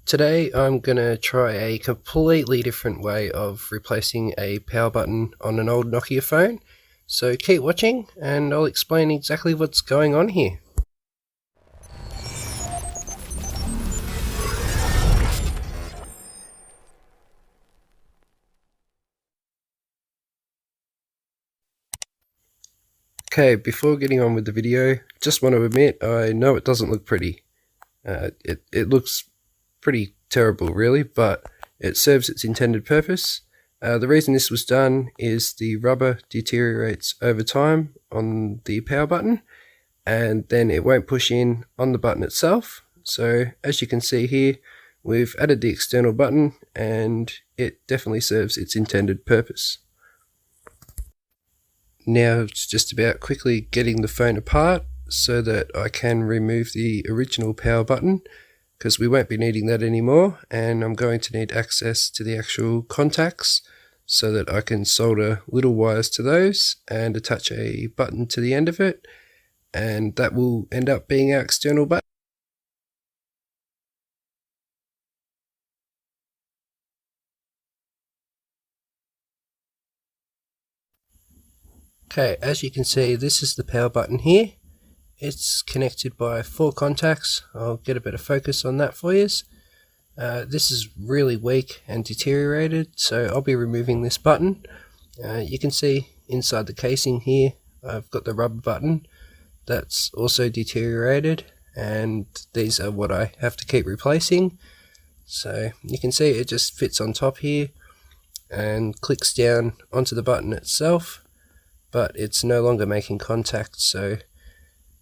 Today I'm going to try a completely different way of replacing a power button on an old Nokia phone. So keep watching and I'll explain exactly what's going on here. Okay, before getting on with the video, just want to admit I know it doesn't look pretty. It looks pretty terrible really, but it serves its intended purpose. The reason this was done is the rubber deteriorates over time on the power button and then it won't push in on the button itself. So as you can see here, we've added the external button and it definitely serves its intended purpose. Now it's just about quickly getting the phone apart so that I can remove the original power button, because we won't be needing that anymore, and I'm going to need access to the actual contacts so that I can solder little wires to those and attach a button to the end of it, and that will end up being our external button. Okay, as you can see, this is the power button here. It's connected by 4 contacts. I'll get a better focus on that for you. This is really weak and deteriorated, so I'll be removing this button. You can see inside the casing here, I've got the rubber button that's also deteriorated, and these are what I have to keep replacing. So you can see it just fits on top here and clicks down onto the button itself, but it's no longer making contact. So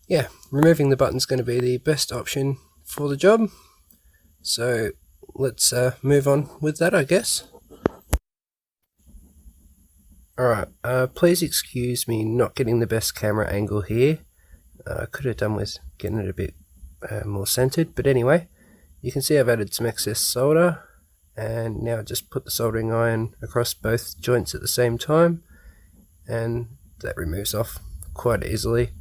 yeah, removing the button is going to be the best option for the job. So let's move on with that, I guess. Alright, please excuse me not getting the best camera angle here. I could have done with getting it a bit more centered, but anyway, you can see I've added some excess solder, and now just put the soldering iron across both joints at the same time, and that removes off quite easily.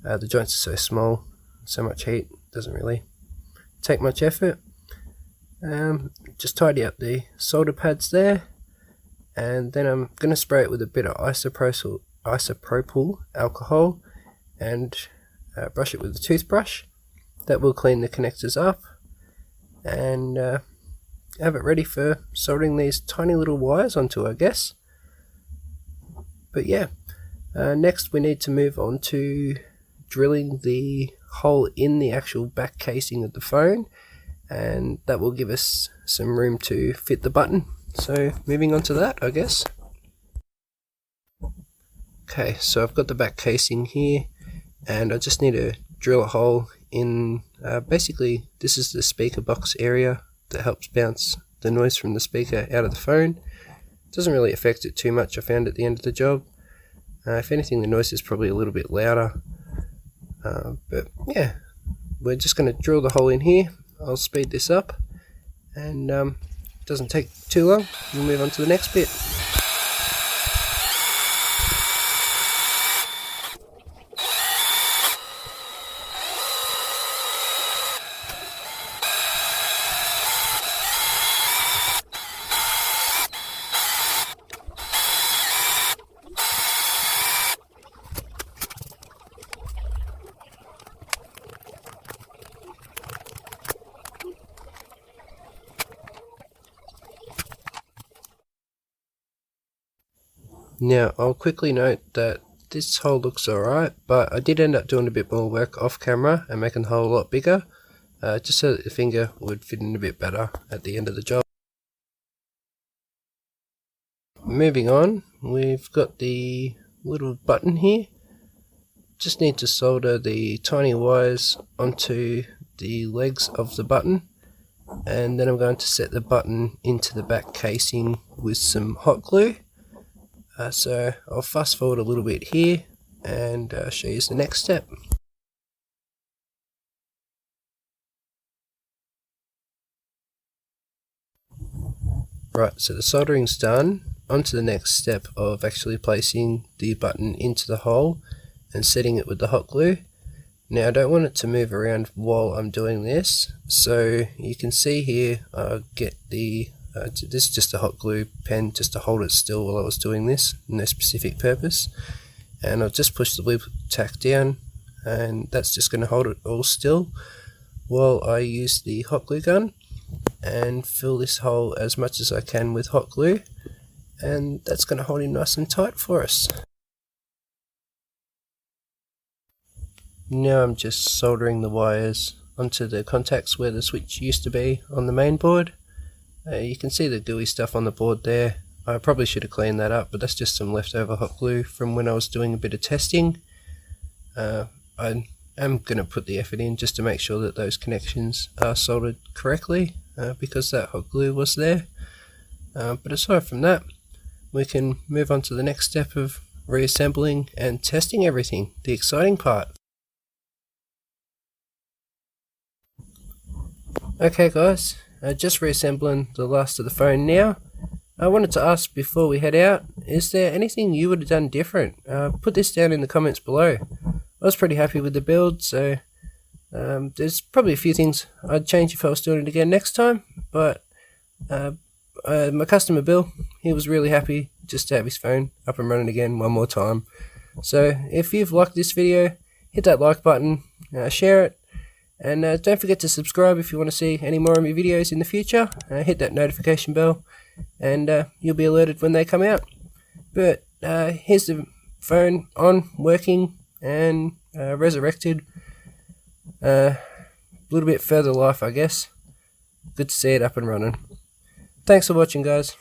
The joints are so small, so much heat, doesn't really take much effort. Just tidy up the solder pads there, and then I'm going to spray it with a bit of isopropyl alcohol and brush it with a toothbrush. That will clean the connectors up and have it ready for soldering these tiny little wires onto, I guess. But yeah, next we need to move on to drilling the hole in the actual back casing of the phone, and that will give us some room to fit the button. So moving on to that, I guess. Okay, so I've got the back casing here, and I just need to drill a hole in, basically this is the speaker box area that helps bounce the noise from the speaker out of the phone. Doesn't really affect it too much, I found, at the end of the job. If anything, the noise is probably a little bit louder. But yeah, we're just going to drill the hole in here. I'll speed this up, and it doesn't take too long. We'll move on to the next bit. Now I'll quickly note that this hole looks alright, but I did end up doing a bit more work off camera and making the hole a lot bigger, just so that the finger would fit in a bit better at the end of the job. Moving on, we've got the little button here. Just need to solder the tiny wires onto the legs of the button, and then I'm going to set the button into the back casing with some hot glue. So I'll fast forward a little bit here and show you the next step. Right, so the soldering's done. On to the next step of actually placing the button into the hole and setting it with the hot glue. Now I don't want it to move around while I'm doing this, so you can see here I'll get the this is just a hot glue pen just to hold it still while I was doing this, no specific purpose, and I'll just push the lip tack down, and that's just going to hold it all still while I use the hot glue gun and fill this hole as much as I can with hot glue, and that's going to hold him nice and tight for us. Now I'm just soldering the wires onto the contacts where the switch used to be on the main board. You can see the gooey stuff on the board there. I probably should have cleaned that up, but that's just some leftover hot glue from when I was doing a bit of testing. I am going to put the effort in just to make sure that those connections are soldered correctly, because that hot glue was there. But aside from that, we can move on to the next step of reassembling and testing everything, the exciting part. Okay guys, just reassembling the last of the phone now. I wanted to ask before we head out, is there anything you would have done different? Put this down in the comments below. I was pretty happy with the build, so there's probably a few things I'd change if I was doing it again next time, but my customer Bill, he was really happy just to have his phone up and running again one more time. So if you've liked this video, hit that like button, share it, and don't forget to subscribe if you want to see any more of my videos in the future. Hit that notification bell, and you'll be alerted when they come out. But here's the phone on, working, and resurrected. A little bit further life, I guess. Good to see it up and running. Thanks for watching, guys.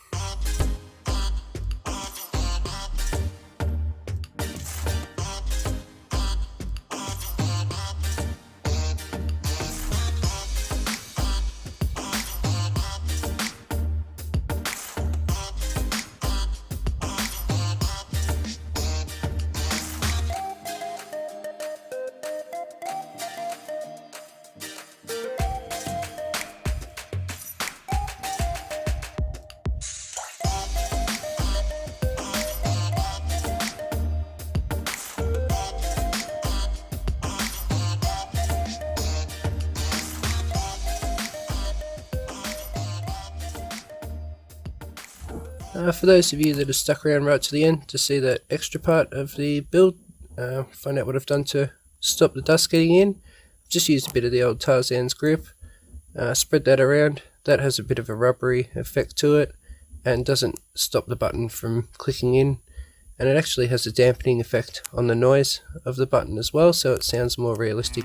For those of you that have stuck around right to the end to see that extra part of the build, find out what I've done to stop the dust getting in, just used a bit of the old Tarzan's grip, spread that around. That has a bit of a rubbery effect to it and doesn't stop the button from clicking in, and it actually has a dampening effect on the noise of the button as well, so it sounds more realistic